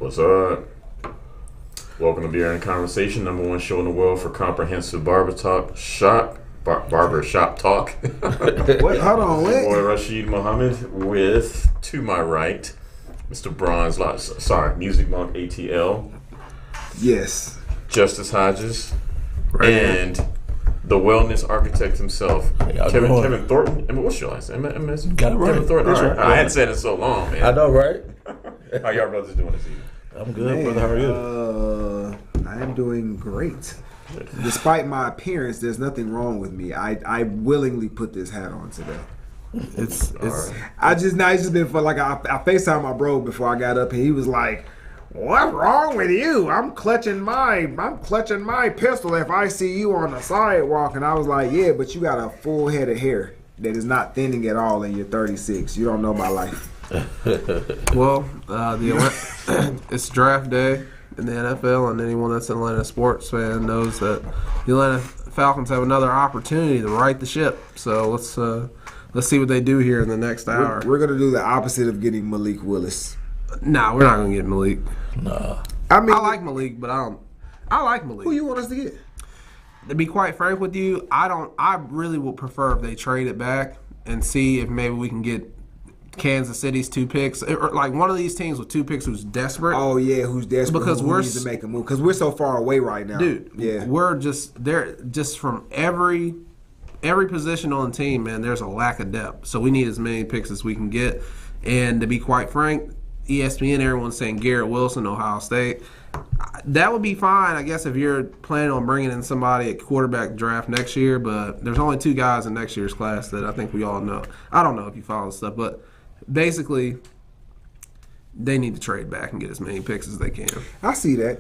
What's up? Welcome to Beer and Conversation, number one show in the world for comprehensive barber shop talk. Wait, hold on, wait. Boy Rashid Muhammad with, to my right, Mr. Music Monk ATL. Yes. Justice Hodges. Right. And the wellness architect himself, Kevin Thornton. I mean, what's your last name? Got it right. Kevin Thornton. All right. Right. I hadn't said it in so long, man. I know, right? How y'all brothers doing this evening? I'm good, brother. How are you? I am doing great. Despite my appearance, there's nothing wrong with me. I willingly put this hat on today. It's right. It's just been fun. Like I FaceTimed my bro before I got up, and he was like, "What's wrong with you? I'm clutching my pistol if I see you on the sidewalk." And I was like, "Yeah, but you got a full head of hair that is not thinning at all, and you're 36. You don't know my life." Well, it's draft day in the NFL, and anyone that's an Atlanta sports fan knows that the Atlanta Falcons have another opportunity to right the ship. So let's see what they do here in the next hour. We're gonna do the opposite of getting Malik Willis. Nah, we're not gonna get Malik. Nah. I like Malik, but I like Malik. Who you want us to get? To be quite frank with you, I really would prefer if they trade it back and see if maybe we can get Kansas City's 2 picks, or like one of these teams with 2 picks who's desperate. Oh yeah, who's desperate? Because who needs to make a move because we're so far away right now, dude. Yeah, we're just there. Just from every position on the team, man. There's a lack of depth, so we need as many picks as we can get. And to be quite frank, ESPN, everyone's saying Garrett Wilson, Ohio State. That would be fine, I guess, if you're planning on bringing in somebody at quarterback draft next year. But there's only 2 guys in next year's class that I think we all know. I don't know if you follow this stuff, but basically, they need to trade back and get as many picks as they can. I see that.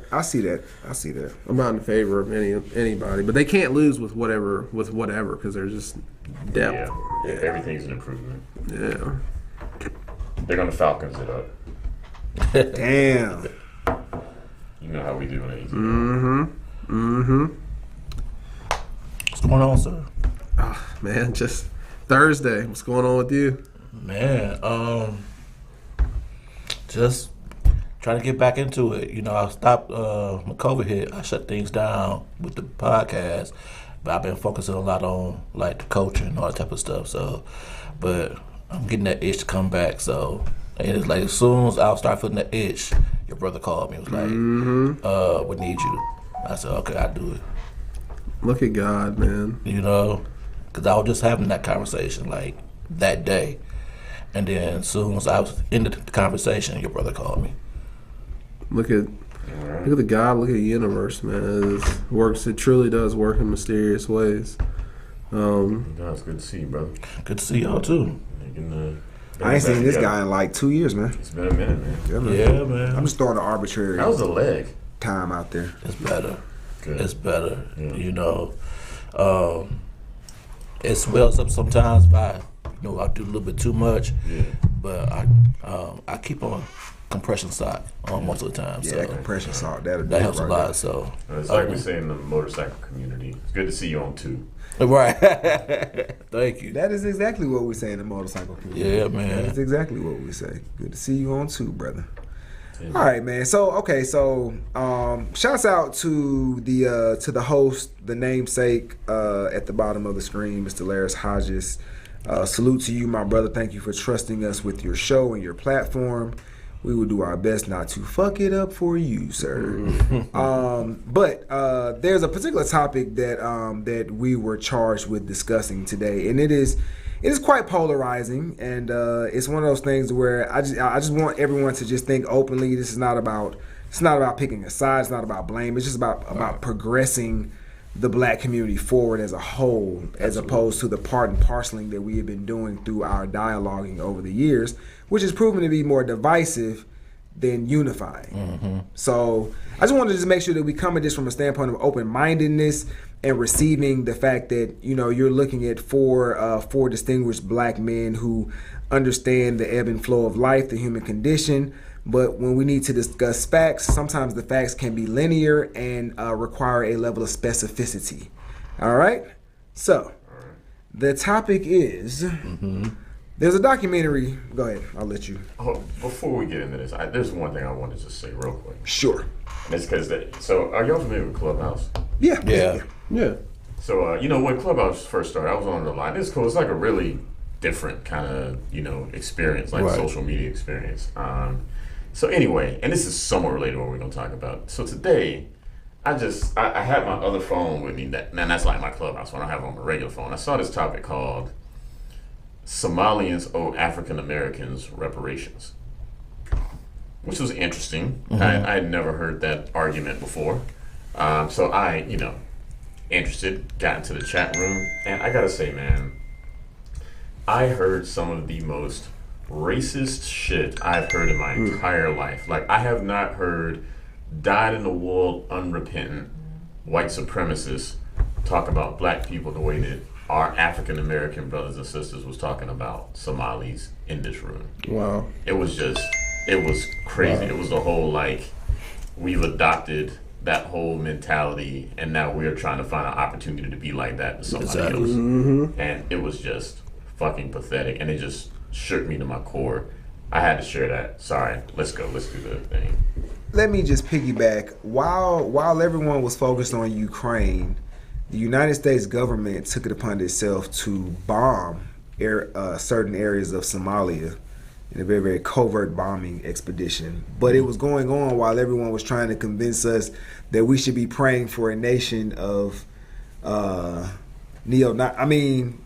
I'm not in favor of anybody, but they can't lose with whatever because they're just depth. Yeah, everything's an improvement. Yeah, they're gonna Falcons it up. Damn. You know how we do in AZ. Mm-hmm. What's going on, sir? Oh, man, just Thursday. What's going on with you? Man, just trying to get back into it. You know, I stopped when COVID hit. I shut things down with the podcast, but I've been focusing a lot on like the coaching and all that type of stuff. So, but I'm getting that itch to come back. So, and it's like as soon as I start feeling that itch, your brother called me. He was like, "We need you." I said, "Okay, I'll do it." Look at God, man. You know, because I was just having that conversation like that day. And then as soon as I was in the conversation, your brother called me. Look at the God, look at the universe, man. It truly does work in mysterious ways. It's good to see you, brother. Good to see y'all too. I ain't seen this guy in like 2 years, man. It's been a minute, man. Yeah, man. I'm just throwing an arbitrary. How's the leg? Time out there. It's better. Good. It's better. Yeah. You know, it swells up sometimes if I do a little bit too much. Yeah. But I keep on compression sock on most of the time. Yeah, so that compression sock, that helps right a lot. there. So It's like we say in the motorcycle community. It's good to see you on 2. Right. Thank you. That is exactly what we say in the motorcycle community. Yeah, man. That is exactly what we say. Good to see you on 2, brother. Yeah. All right, man. So shouts out to the host, the namesake at the bottom of the screen, Mr. Laris Hodges. Salute to you, my brother. Thank you for trusting us with your show and your platform. We will do our best not to fuck it up for you, sir. But there's a particular topic that we were charged with discussing today, and it is quite polarizing, and it's one of those things where I just want everyone to just think openly. This is not about picking a side. It's not about blame. It's just about progressing the black community forward as a whole, as opposed to the part and parceling that we have been doing through our dialoguing over the years, which has proven to be more divisive than unifying. Mm-hmm. So I just wanted to make sure that we come at this from a standpoint of open-mindedness and receiving the fact that, you know, you're looking at four distinguished black men who understand the ebb and flow of life, the human condition. But when we need to discuss facts, sometimes the facts can be linear and require a level of specificity. All right? So, the topic is There's a documentary. Go ahead. I'll let you. Oh, before we get into this, there's one thing I wanted to say real quick. Sure. And it's because so are y'all familiar with Clubhouse? Yeah. So when Clubhouse first started, I was on the line. It's cool. It's like a really different kind of experience, like social media experience. So anyway, and this is somewhat related to what we're gonna talk about. So today, I had my other phone with me. That's like my Clubhouse phone. I have it on my regular phone. I saw this topic called Somalians owe African Americans reparations, which was interesting. I had never heard that argument before. So I, interested, got into the chat room, and I gotta say, man, I heard some of the most racist shit I've heard in my entire life. Like, I have not heard dyed-in-the-wool, unrepentant white supremacists talk about black people the way that our African American brothers and sisters was talking about Somalis in this room. Wow. It was crazy. Wow. It was the whole, we've adopted that whole mentality, and now we're trying to find an opportunity to be like that to somebody else. Mm-hmm. And it was just fucking pathetic, and it just shook me to my core. I had to share that. Sorry. Let's go. Let's do the thing. Let me just piggyback. While everyone was focused on Ukraine, the United States government took it upon itself to bomb certain areas of Somalia in a very, very covert bombing expedition. But it was going on while everyone was trying to convince us that we should be praying for a nation of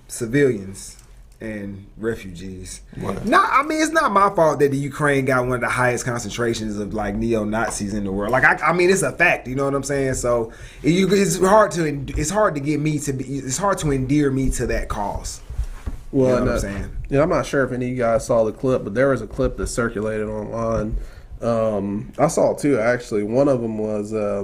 civilians and refugees. Wow. It's not my fault that the Ukraine got one of the highest concentrations of neo-Nazis in the world. It's a fact. You know what I'm saying? So it's hard to endear me to that cause. Well, you know what I'm saying? I'm not sure if any of you guys saw the clip, but there was a clip that circulated online. I saw two actually. One of them was I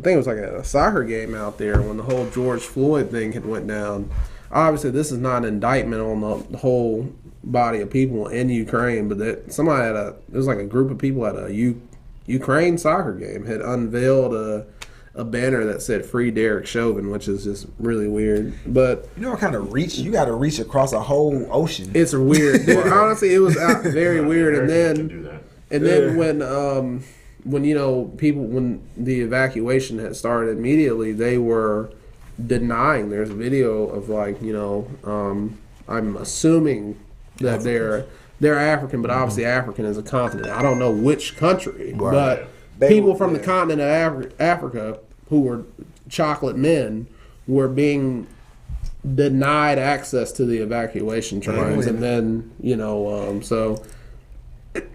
think it was a soccer game out there when the whole George Floyd thing had went down. Obviously, this is not an indictment on the whole body of people in Ukraine, but that there was a group of people at a Ukraine soccer game had unveiled a banner that said "Free Derek Chauvin," which is just really weird. But what kind of reach? You got to reach across a whole ocean. It's weird. Honestly, it was very weird. And then when the evacuation had started immediately, they were denying. There's a video of I'm assuming that they're African, but obviously African is a continent. I don't know which country, but people from the continent of Africa who were chocolate men were being denied access to the evacuation trains, and then so.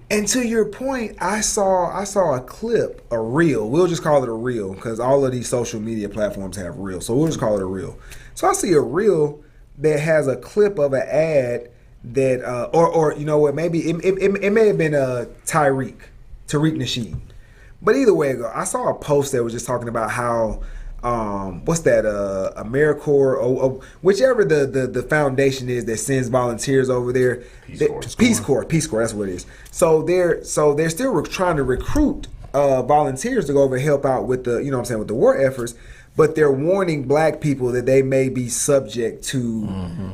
And to your point, I saw a clip, a reel. We'll just call it a reel because all of these social media platforms have reels, so we'll just call it a reel. So I see a reel that has a clip of an ad that, or you know what, maybe it may have been Tariq Nasheed, but either way, I saw a post that was just talking about how. What's that? AmeriCorps, or whichever the foundation is that sends volunteers over there. Peace Corps. That's what it is. So they're still trying to recruit volunteers to go over and help out with the with the war efforts. But they're warning black people that they may be subject to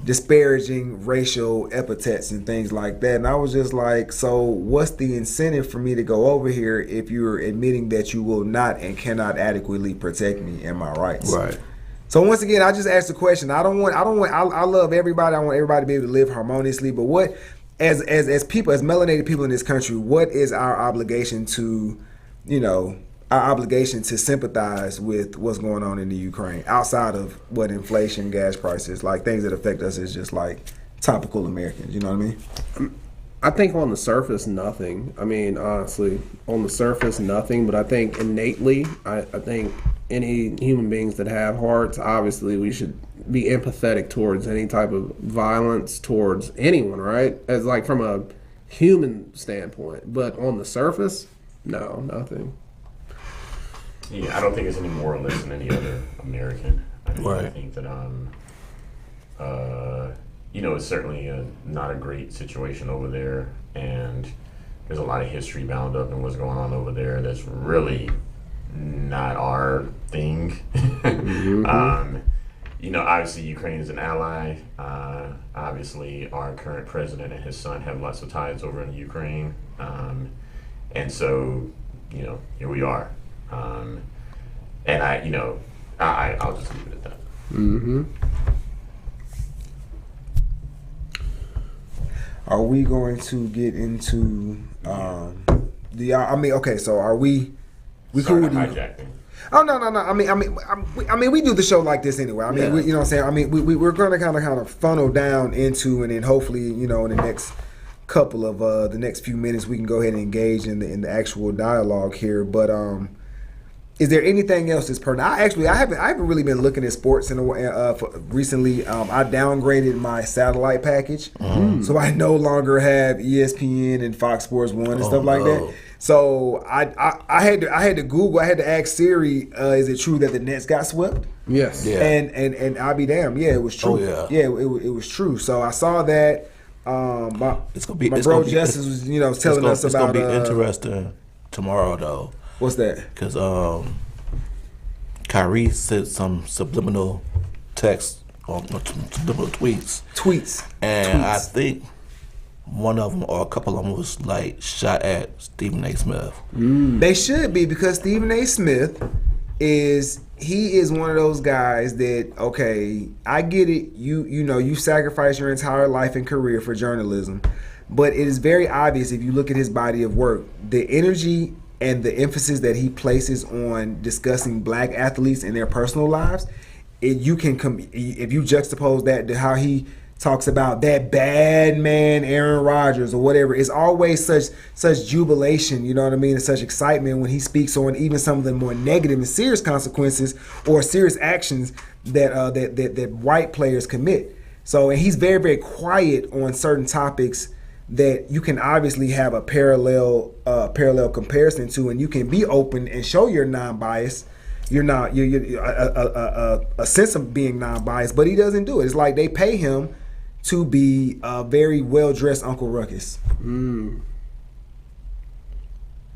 disparaging racial epithets and things like that. And I was just like, so what's the incentive for me to go over here if you're admitting that you will not and cannot adequately protect me and my rights? Right. So once again, I just asked the question. I love everybody. I want everybody to be able to live harmoniously. But what, as people, as melanated people in this country, what is our obligation to, our obligation to sympathize with what's going on in the Ukraine outside of what inflation, gas prices, things that affect us as just topical Americans, you know what I mean? I think on the surface, nothing. Honestly, on the surface, nothing. But I think innately, I think any human beings that have hearts, obviously, we should be empathetic towards any type of violence towards anyone, right? As from a human standpoint. But on the surface, no, nothing. Yeah, I don't think it's any more or less than any other American. I think that it's certainly not a great situation over there, and there's a lot of history bound up in what's going on over there that's really not our thing. obviously Ukraine is an ally. Obviously, our current president and his son have lots of ties over in Ukraine, and so here we are. And I'll just leave it at that. Mm-hmm. Are we going to get into okay, so are we cool with hijacking? Oh no! I mean, we do the show like this anyway. I mean, you know what I'm saying. I mean, we're going to kind of funnel down into, and then hopefully, in the next couple of the next few minutes, we can go ahead and engage in the actual dialogue here. But is there anything else that's pertinent? I haven't really been looking at sports recently. I downgraded my satellite package, so I no longer have ESPN and Fox Sports 1 and stuff like that. So I had to Google. I had to ask Siri, "Is it true that the Nets got swept?" Yes. Yeah. And I'll be damned. Yeah, it was true. Oh, yeah. It was true. So I saw that. My bro Justice was telling us about. It's gonna be interesting tomorrow though. What's that? Because Kyrie sent some subliminal text or subliminal tweets, and I think one of them or a couple of them was like shot at Stephen A. Smith. They should be, because Stephen A. Smith is one of those guys that, okay, I get it. You sacrifice your entire life and career for journalism, but it is very obvious if you look at his body of work, the energy and the emphasis that he places on discussing black athletes and their personal lives. If you juxtapose that to how he talks about that bad man Aaron Rodgers or whatever, it's always such jubilation, you know what I mean, and such excitement when he speaks on even some of the more negative and serious consequences or serious actions that white players commit. So, and he's very, very quiet on certain topics that you can obviously have a parallel comparison to, and you can be open and show your non-bias. You're a sense of being non-biased, but he doesn't do it. It's like they pay him to be a very well-dressed Uncle Ruckus.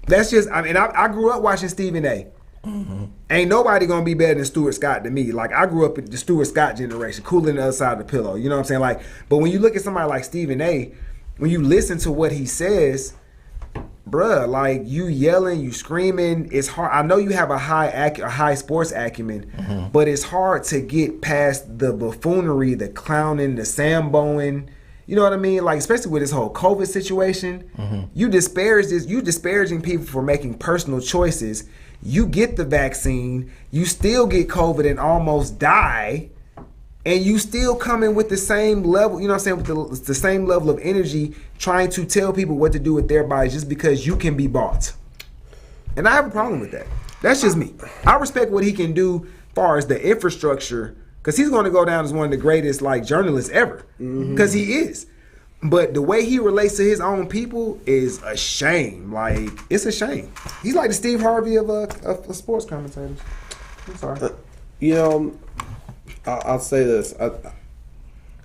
That's just, I grew up watching Stephen A. Ain't nobody gonna be better than Stuart Scott to me. Like, I grew up in the Stuart Scott generation, cool in the other side of the pillow. You know what I'm saying? Like, but when you look at somebody like Stephen A., when you listen to what he says, bruh, like, you yelling, you screaming, it's hard. I know you have a high sports acumen, but it's hard to get past the buffoonery, the clowning, the samboing. You know what I mean? Like, especially with this whole COVID situation, you disparaging people for making personal choices. You get the vaccine, you still get COVID and almost die, and you still come in with the same level, you know what I'm saying, with the same level of energy, trying to tell people what to do with their bodies just because you can be bought. And I have a problem with that. That's just me. I respect what he can do as far as the infrastructure, because he's going to go down as one of the greatest, like, journalists ever, because he is. But the way he relates to his own people is a shame. Like, it's a shame. He's like the Steve Harvey of sports commentators. I'm sorry. I'll say this.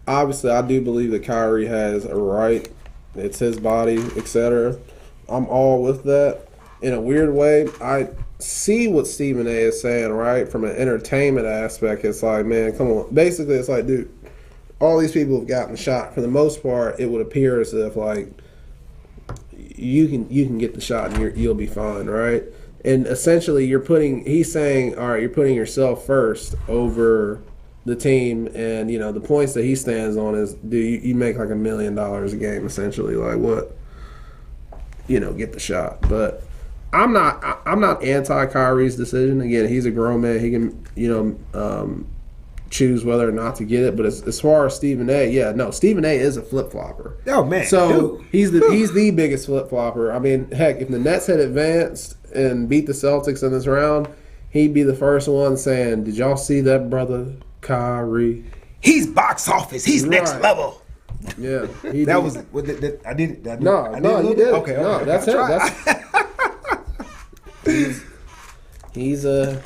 Obviously, I do believe that Kyrie has a right. It's his body, etc. I'm all with that. In a weird way, I see what Stephen A. is saying, right? From an entertainment aspect, it's like, man, come on. Basically, it's like, dude, all these people have gotten shot. For the most part, it would appear as if, like, you can get the shot and you'll be fine, right? And essentially, he's saying, all right, you're putting yourself first over the team, and the points that he stands on is, dude, you make like $1 million a game, essentially. Like, what? Get the shot. But I'm not anti Kyrie's decision. Again, he's a grown man. He can choose whether or not to get it. But as far as Stephen A., Stephen A. is a flip flopper. Oh man, so dude. he's the biggest flip flopper. I mean, heck, if the Nets had advanced and beat the Celtics in this round, he'd be the first one saying, "Did y'all see that, brother Kyrie? He's box office. He's next level." Yeah, that was. I did it. No, you did. Okay, that's it. He's a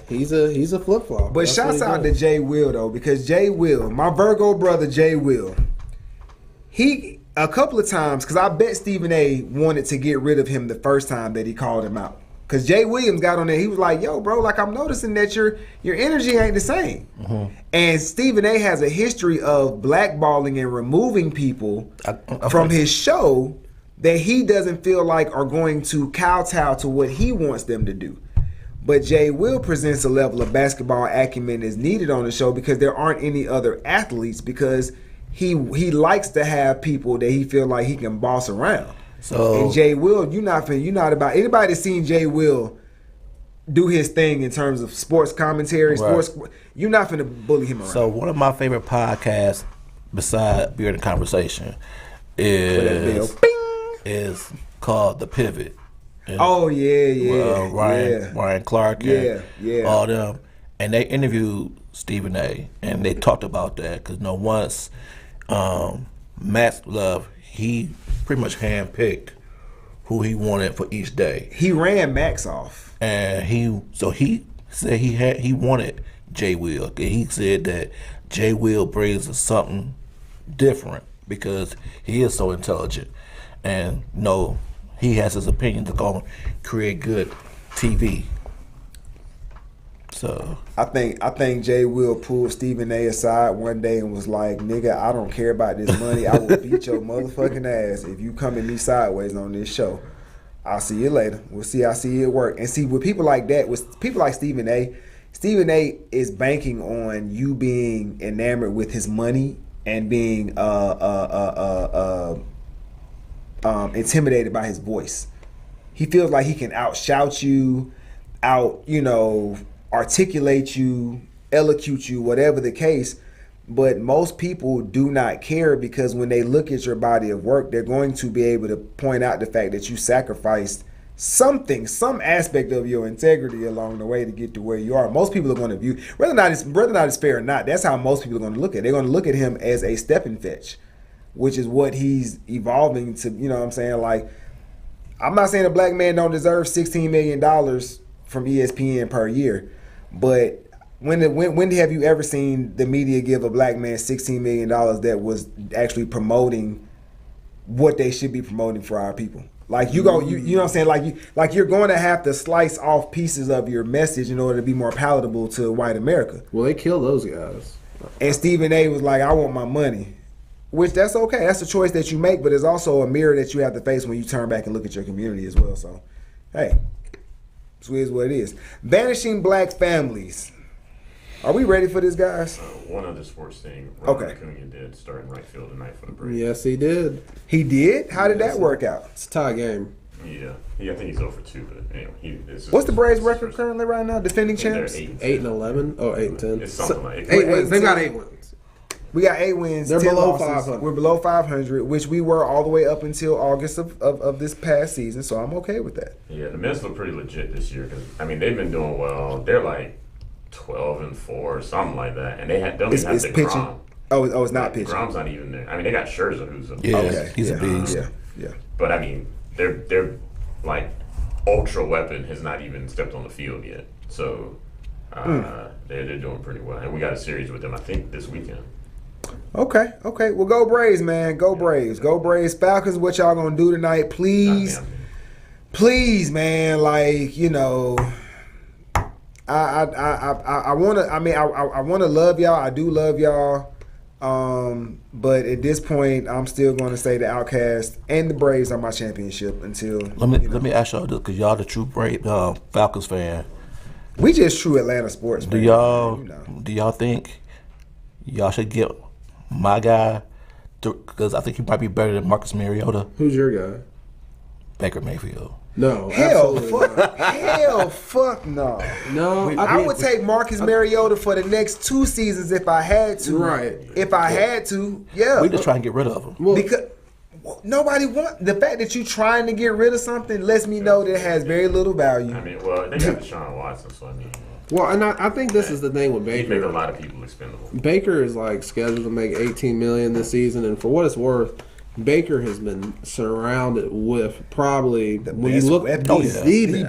flip flop. But shouts out to Jay Will though, because Jay Will, my Virgo brother Jay Will, he a couple of times, because I bet Stephen A. wanted to get rid of him the first time that he called him out. Cause Jay Williams got on there. He was like, "Yo, bro, like I'm noticing that your energy ain't the same." And Stephen A. has a history of blackballing and removing people from his show that he doesn't feel like are going to kowtow to what he wants them to do. But Jay Will presents a level of basketball acumen is needed on the show because there aren't any other athletes, because he likes to have people that he feel like he can boss around. So, and Jay Will, you're not about anybody that's seen Jay Will do his thing in terms of sports commentary, you're not finna bully him around. So one of my favorite podcasts, beside Beard and Conversation, is called The Pivot. And, Ryan Clark, and all them, and they interviewed Stephen A. and they talked about that because once Max Love, he pretty much handpicked who he wanted for each day. He ran Max off, and he said he wanted Jay Will. He said that Jay Will brings us something different because he is so intelligent, and he has his opinion to go and create good TV. So I think Jay Will pulled Stephen A. aside one day and was like, "Nigga, I don't care about this money. I will beat your motherfucking ass if you come at me sideways on this show. I'll see you later. We'll see. I see it work." And see, with people like that, with people like Stephen A. is banking on you being enamored with his money and being intimidated by his voice. He feels like he can outshout you, articulate you, elocute you, whatever the case. But most people do not care, because when they look at your body of work, they're going to be able to point out the fact that you sacrificed something, some aspect of your integrity along the way to get to where you are. Most people are going to view, whether or not it's fair or not, that's how most people are going to look at it. They're going to look at him as a stepping fetch, which is what he's evolving to. You know what I'm saying? Like, I'm not saying a black man don't deserve $16 million from ESPN per year, but when have you ever seen the media give a black man $16 million that was actually promoting what they should be promoting for our people? Like, you know what I'm saying? Like you're going to have to slice off pieces of your message in order to be more palatable to white America. Well, they kill those guys. And Stephen A. was like, "I want my money." Which, that's okay. That's a choice that you make, but it's also a mirror that you have to face when you turn back and look at your community as well. So, hey, this is what it is. Vanishing black families. Are we ready for this, guys? One other sports thing. Ronald Acuna did start in right field tonight for the Braves. Yes, he did. He did? How did that work out? It's a tie game. Yeah, I think he's 0 for 2, but anyway. What's the Braves' record currently right now? Defending champs? 8-11? Oh, 8-10. It's something like 8 wins. They got 8 wins. We got 8 wins. They're below losses. 500. We're below 500, which we were all the way up until August of this past season, so I'm okay with that. Yeah, the Mets look pretty legit this year because, they've been doing well. They're like 12-4 or something like that, and don't even have pitching. Grom. Oh, it's not pitching. Grom's not even there. They got Scherzer, who's a he's a beast. Yeah. But they're like ultra weapon has not even stepped on the field yet, so they're doing pretty well, and we got a series with them I think this weekend. Okay. Well, go Braves, man. Go Braves. Go Braves. Falcons, what y'all gonna do tonight? Please, man. Like, I wanna love y'all. I do love y'all. But at this point, I'm still gonna say the Outcast and the Braves are my championship until. Let me ask y'all this, because y'all the true Falcons fan. We just true Atlanta sports. Do y'all think y'all should get my guy? Because I think he might be better than Marcus Mariota. Who's your guy? Baker Mayfield. No, hell fuck no. No, I would take Marcus Mariota for the next 2 seasons if I had to. Right. If I had to, yeah. We just try and get rid of him. Well, because nobody the fact that you trying to get rid of something lets me know that it has very little value. They got Deshaun Watson, so Well, and I think this is the thing with Baker. He made a lot of people expendable. Baker is scheduled to make $18 million this season, and for what it's worth, Baker has been surrounded with probably the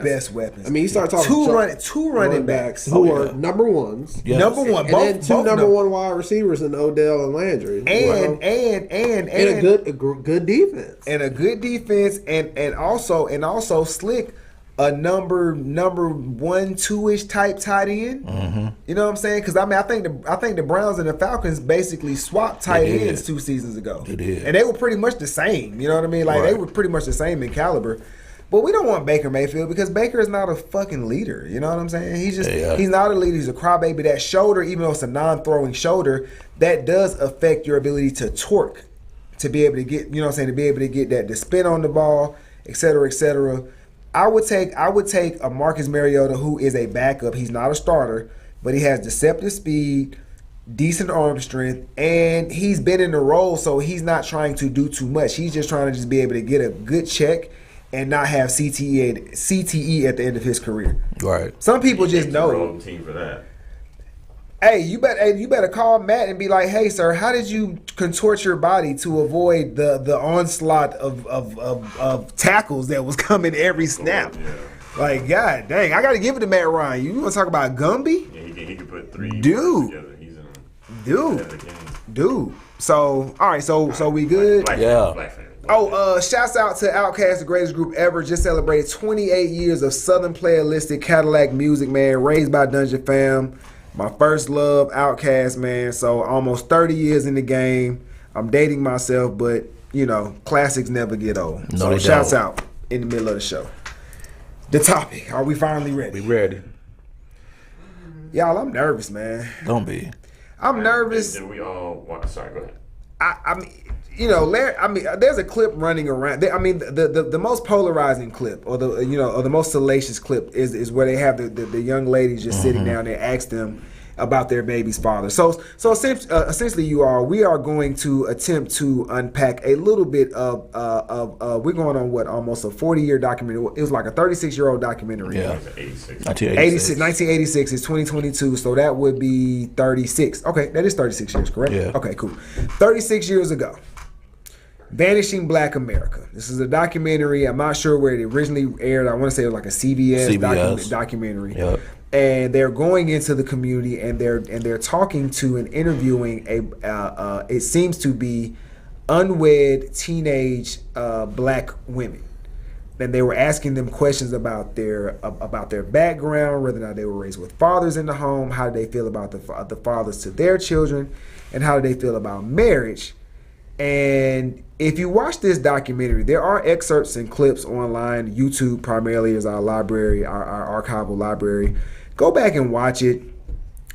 best weapons. You start talking two running backs who are number ones, number one, and then two number one wide receivers in Odell and Landry, and a good defense, and a good defense, and also Slick a number 1, 2-ish type tight end. Mm-hmm. You know what I'm saying? Because I think the Browns and the Falcons basically swapped tight ends 2 seasons ago. They did. And they were pretty much the same. You know what I mean? Like they were pretty much the same in caliber. But we don't want Baker Mayfield because Baker is not a fucking leader. You know what I'm saying? He's not a leader. He's a crybaby. That shoulder, even though it's a non-throwing shoulder, that does affect your ability to torque, to be able to get, you know what I'm saying, to be able to get that, to spin on the ball, et cetera, et cetera. I would take a Marcus Mariota who is a backup. He's not a starter, but he has deceptive speed, decent arm strength, and he's been in the role, so he's not trying to do too much. He's just trying to just be able to get a good check and not have CTE at the end of his career. Right. Some people just know. Wrong team for that. Hey, you better call Matt and be like, hey, sir, how did you contort your body to avoid the onslaught of tackles that was coming every snap? Yeah. Like, God dang, I got to give it to Matt Ryan. You want to talk about Gumby? Yeah, he could put 3 Dude. together. He's in Dude. So, all right, so we good? Black fan. Shouts out to Outkast, the greatest group ever. Just celebrated 28 years of Southern player-listed Cadillac music, man. Raised by Dungeon Fam. My first love, Outkast, man. So almost 30 years in the game. I'm dating myself, but, you know, classics never get old. No, so shouts out in the middle of the show. The topic. Are we finally ready? We ready. Y'all, I'm nervous, man. Don't be. I'm nervous. Did we all want? Sorry, go ahead. I mean, you know, there's a clip running around. I mean, the most polarizing clip, or the most salacious clip is where they have the young ladies just sitting down there, ask them about their baby's father. So essentially, we are going to attempt to unpack a little bit of we're going on almost a 40-year documentary. It was like a 36-year-old documentary. Yeah. 1986 is 2022, so that would be 36. Okay, that is 36 years, correct? Yeah. Okay, cool. 36 years ago. Vanishing Black America. This is a documentary. I'm not sure where it originally aired. I want to say it was like a CBS. Documentary. Yep. And they're going into the community and they're talking to and interviewing it seems to be unwed teenage black women. And they were asking them questions about their background, whether or not they were raised with fathers in the home, how do they feel about the fathers to their children, and how do they feel about marriage. And if you watch this documentary, there are excerpts and clips online. YouTube primarily is our library, our archival library. Go back and watch it.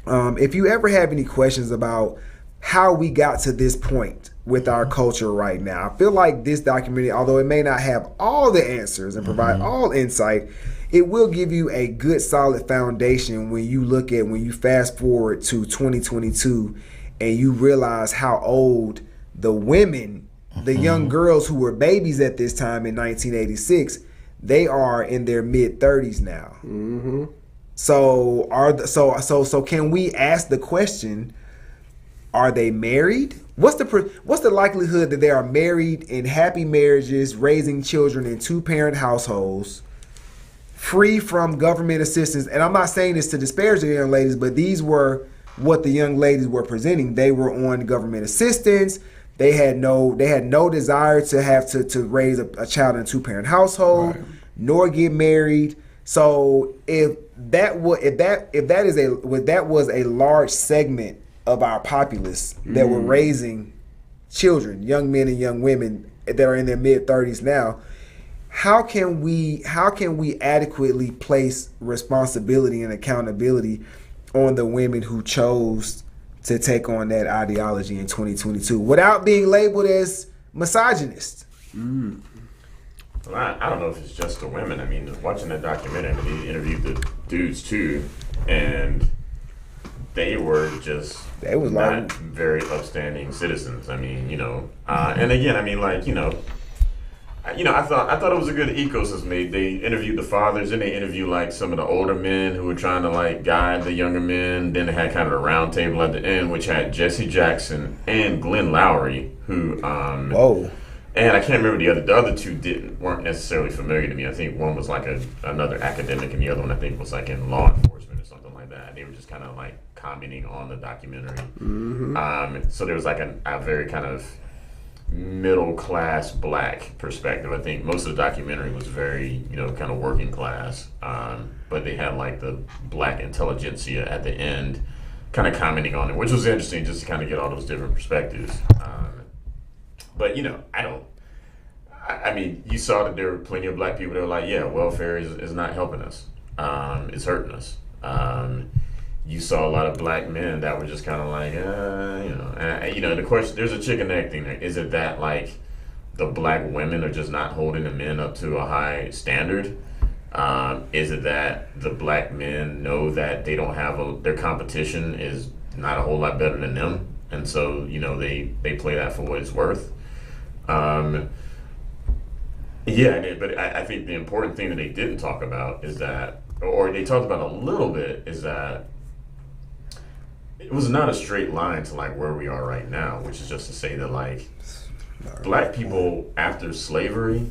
If you ever have any questions about how we got to this point with our culture right now, I feel like this documentary, although it may not have all the answers and provide all insight, it will give you a good solid foundation when you fast forward to 2022 and you realize how old the women, the young girls who were babies at this time in 1986, they are in their mid-30s now. Mm-hmm. So can we ask the question, are they married? What's the likelihood that they are married in happy marriages, raising children in 2-parent households, free from government assistance? And I'm not saying this to disparage the young ladies, but these were what the young ladies were presenting. They were on government assistance. They had no desire to have to raise a child in a 2-parent household, nor get married. So if that was a large segment of our populace that were raising children, young men and young women that are in their mid-30s now, how can we adequately place responsibility and accountability on the women who chose to take on that ideology in 2022 without being labeled as misogynist? Well, I don't know if it's just the women. I mean, watching that documentary, he interviewed the dudes too, and they were not very upstanding citizens. I mean, and again, I mean, like, I thought it was a good ecosystem. They interviewed the fathers, and they interviewed like some of the older men who were trying to like guide the younger men. Then they had kind of a round table at the end, which had Jesse Jackson and Glenn Lowry, who and I can't remember the other two weren't necessarily familiar to me. I think one was like another academic, and the other one I think was like in law enforcement or something like that. They were just kind of like commenting on the documentary. So there was like a very kind of middle class black perspective. I think most of the documentary was very, kind of working class. But they had like the black intelligentsia at the end kind of commenting on it, which was interesting just to kind of get all those different perspectives. But, I mean, you saw that there were plenty of black people that were like, yeah, welfare is not helping us. It's hurting us. You saw a lot of black men that were just kind of like, the question, there's a chicken egg thing there. Is it that like the black women are just not holding the men up to a high standard? Is it that the black men know that they don't have their competition is not a whole lot better than them? And so, they play that for what it's worth. But I think the important thing that they didn't talk about is that, or they talked about a little bit, is that it was not a straight line to like where we are right now, which is just to say that like black people after slavery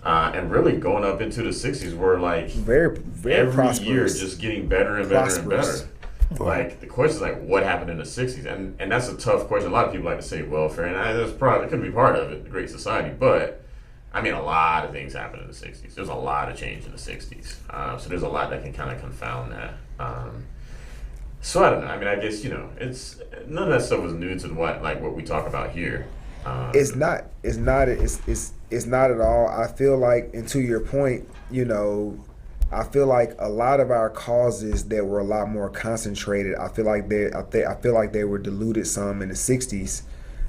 and really going up into the 60s were like very every prosperous. year just getting better and better and better. Like the question is like what happened in the 60s, and that's a tough question. A lot of people like to say welfare, and that's probably could be part of it, the Great Society, but I mean a lot of things happened in the 60s. There's a lot of change in the 60s, so there's a lot that can kind of confound that. So I don't know. I mean, I guess it's none of that stuff was new to what we talk about here. It's not at all. I feel like, and to your point, I feel like a lot of our causes that were a lot more concentrated. I feel like they were diluted some in the 60s,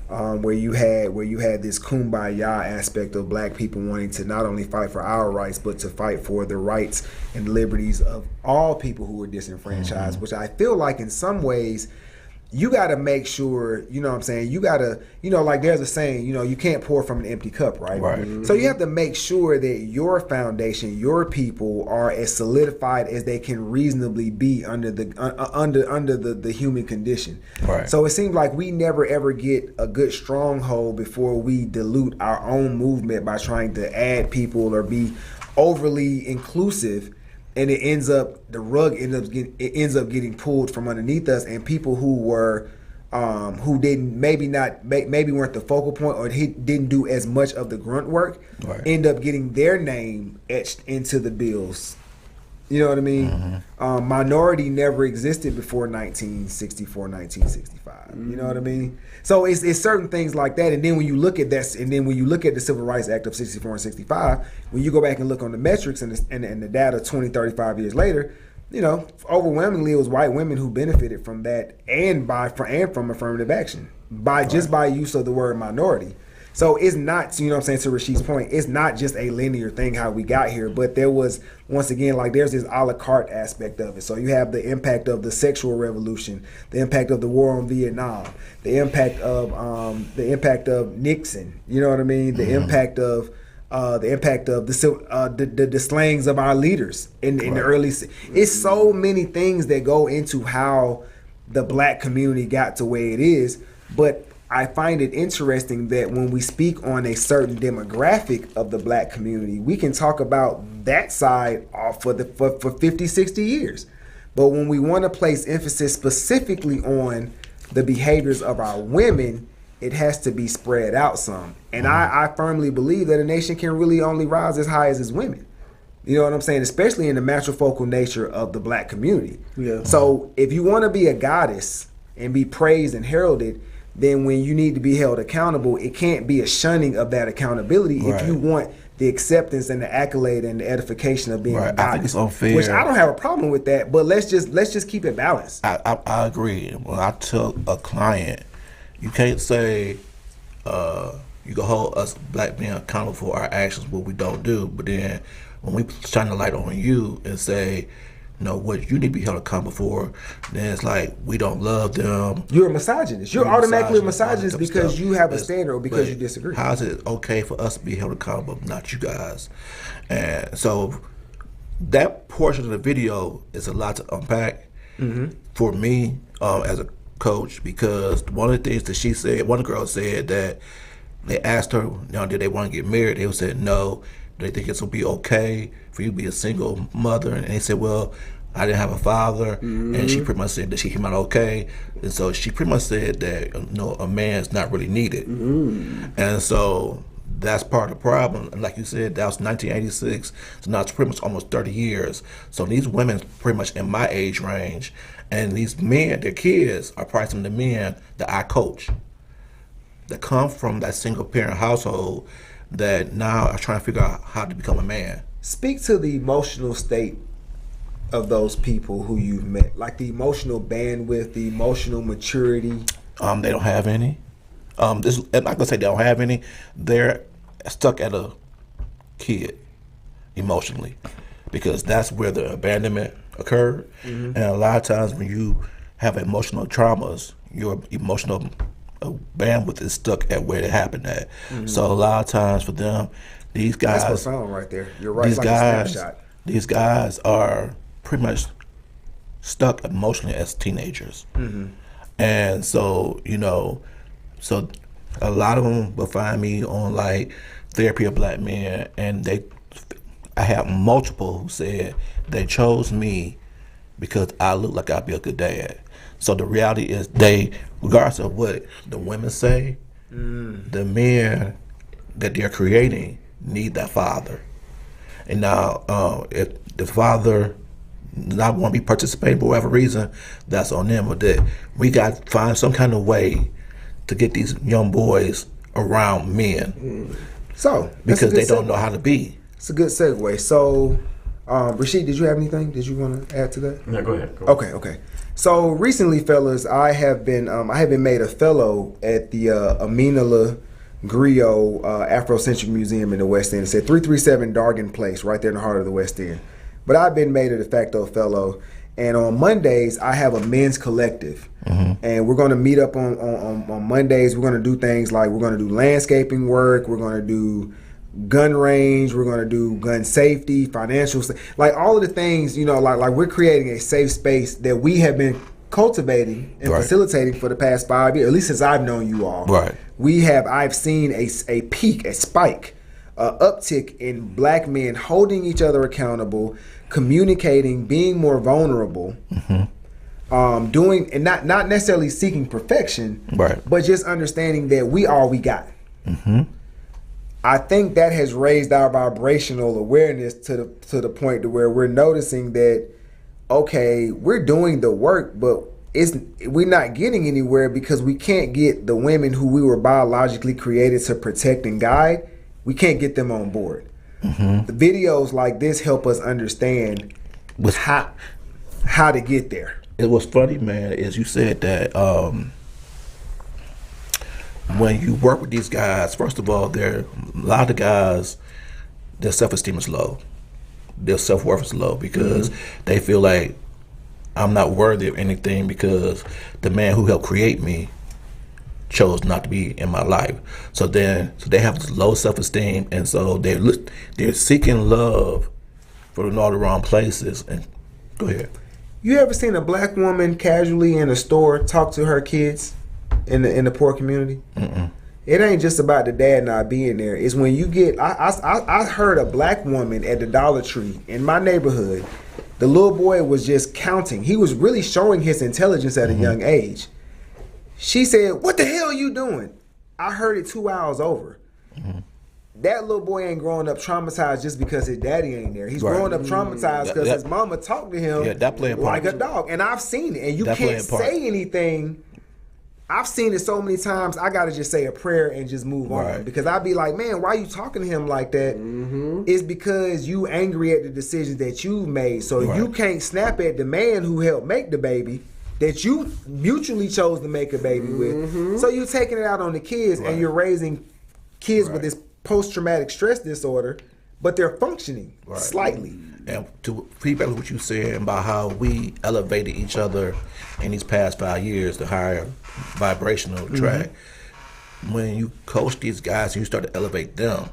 where you had this kumbaya aspect of black people wanting to not only fight for our rights, but to fight for the rights and liberties of all people who were disenfranchised, which I feel like in some ways you got to make sure, you got to, like there's a saying, you can't pour from an empty cup, right? Right. So you have to make sure that your foundation, your people are as solidified as they can reasonably be under the human condition. Right. So it seems like we never ever get a good stronghold before we dilute our own movement by trying to add people or be overly inclusive. And the rug ends up getting pulled from underneath us, and people who were who maybe weren't the focal point or didn't do as much of the grunt work, right, end up getting their name etched into the bills. You know what I mean? Mm-hmm. Minority never existed before 1964, 1965. Mm-hmm. You know what I mean? So it's certain things like that. And then when you look at that, and then when you look at the Civil Rights Act of 64 and 65, when you go back and look on the metrics and the data 20, 35 years later, overwhelmingly it was white women who benefited from that and from affirmative action by use of the word minority. So it's not, to Rashid's point, it's not just a linear thing how we got here, but there was, once again, there's this a la carte aspect of it. So you have the impact of the sexual revolution, the impact of the war on Vietnam, the impact of Nixon, you know what I mean? The impact of the slayings of our leaders in the early. It's so many things that go into how the black community got to where it is, but I find it interesting that when we speak on a certain demographic of the black community, we can talk about that side for 50, 60 years. But when we want to place emphasis specifically on the behaviors of our women, it has to be spread out some. And I firmly believe that a nation can really only rise as high as its women. You know what I'm saying? Especially in the matrifocal nature of the black community. Yeah. So if you want to be a goddess and be praised and heralded, then when you need to be held accountable, it can't be a shunning of that accountability. Right. If you want the acceptance and the accolade and the edification of being a goddess. I think it's unfair. Which I don't have a problem with that, but let's just keep it balanced. I agree. When I tell a client, you can't say you can hold us black men accountable for our actions, what we don't do, but then when we shine the light on you and say, what you need to be held accountable for, then it's like we don't love them. You're a misogynist. You're automatically a misogynist because you have a standard or because you disagree. How is it okay for us to be held accountable, not you guys? And so that portion of the video is a lot to unpack for me as a coach, because one of the things that she said, one girl said that they asked her, did they want to get married? They said no. They think it's going to be okay for you to be a single mother. And they said, well, I didn't have a father, and she pretty much said that she came out okay, and so she pretty much said that a man's not really needed, and so that's part of the problem. And like you said, that was 1986, so now it's pretty much almost 30 years. So these women pretty much in my age range, and these men, their kids, are probably some of the men that I coach, that come from that single parent household that now are trying to figure out how to become a man. Speak to the emotional state of those people who you've met, like the emotional bandwidth, the emotional maturity. They don't have any. I'm not gonna say they don't have any. They're stuck at a kid emotionally, because that's where the abandonment occurred. And a lot of times when you have emotional traumas, your emotional bandwidth is stuck at where it happened at. So a lot of times for them, these guys. That's profound right there. You're right. It's like a snapshot. These guys are pretty much stuck emotionally as teenagers. And so, so a lot of them will find me on like Therapy of Black Men, and I have multiple who said they chose me because I look like I'd be a good dad. So the reality is regardless of what the women say, the men that they're creating need that father. And now, if the father not want to be participating for whatever reason, that's on them. But that we got to find some kind of way to get these young boys around men. So because they don't know how to be. It's a good segue. So, Rashid, did you have anything? Did you want to add to that? Yeah, go ahead. Okay. So recently, fellas, I have been made a fellow at the Aminala Griot Afrocentric Museum in the West End. It's at 337 Dargan Place, right there in the heart of the West End. But I've been made a de facto fellow, and on Mondays I have a men's collective, and we're going to meet up on Mondays. We're going to do things like we're going to do landscaping work, we're going to do gun range, we're going to do gun safety, financial, like all of the things, like we're creating a safe space that we have been cultivating and facilitating for the past 5 years, at least since I've known you all. Right. I've seen a peak, a spike, uptick in black men holding each other accountable, communicating, being more vulnerable, doing, and not necessarily seeking perfection, but just understanding that we are we got. I think that has raised our vibrational awareness to the point to where we're noticing that, okay, we're doing the work, but we're not getting anywhere because we can't get the women who we were biologically created to protect and guide. We can't get them on board. The videos like this help us understand how to get there. It was funny, man, is you said that when you work with these guys, first of all, a lot of the guys, their self-esteem is low. Their self-worth is low because they feel like I'm not worthy of anything because the man who helped create me chose not to be in my life. So they have this low self-esteem, and so they're seeking love from all the wrong places. And go ahead. You ever seen a black woman casually in a store talk to her kids in the poor community? It ain't just about the dad not being there. It's when you get. I heard a black woman at the Dollar Tree in my neighborhood. The little boy was just counting. He was really showing his intelligence at a young age. She said, "What the hell are you doing?" I heard it 2 hours over. That little boy ain't growing up traumatized just because his daddy ain't there. He's growing up traumatized because his mama talked to him like a dog. And I've seen it. And you can't say anything. I've seen it so many times, I got to just say a prayer and just move on. Because I'd be like, man, why are you talking to him like that? It's because you angry at the decisions that you've made. So you can't snap at the man who helped make the baby that you mutually chose to make a baby with. So you're taking it out on the kids and you're raising kids with this post-traumatic stress disorder, but they're functioning slightly. And to feedback what you said about how we elevated each other in these past 5 years, the higher vibrational track, when you coach these guys and you start to elevate them,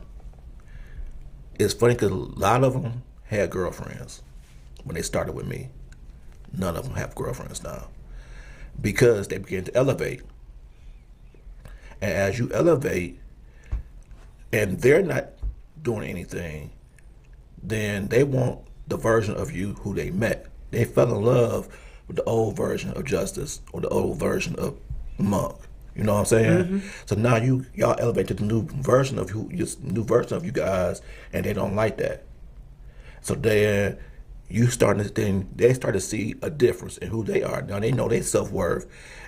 it's funny because a lot of them had girlfriends when they started with me. None of them have girlfriends now because they begin to elevate. And as you elevate and they're not doing anything, then they want the version of you who they met they fell in love with the old version of Justice or the old version of Monk. You know what I'm saying? So now y'all elevate to the new version of you guys, and they don't like that. So then they start to see a difference in who they are. Now they know their self-worth,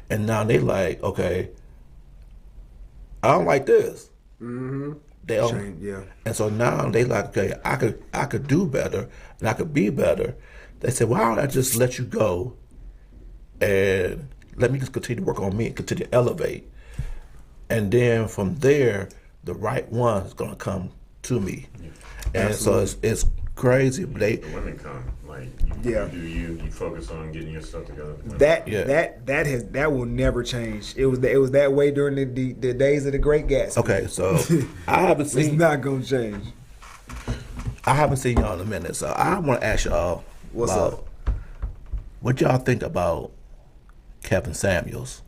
and now they like, okay, I don't like this. They don't, yeah. And so now they like, okay, I could do better and I could be better. They said, why don't I just let you go and let me just continue to work on me and continue to elevate. And then from there, the right one is gonna come to me. And Absolutely. so it's crazy. But The women come. Like you do you focus on getting your stuff together. That will never change. It was that way during the days of the Great Gatsby. Okay, so I haven't It's seen not gonna change. y'all in a minute. So I want to ask y'all What's up? what y'all think about Kevin Samuels.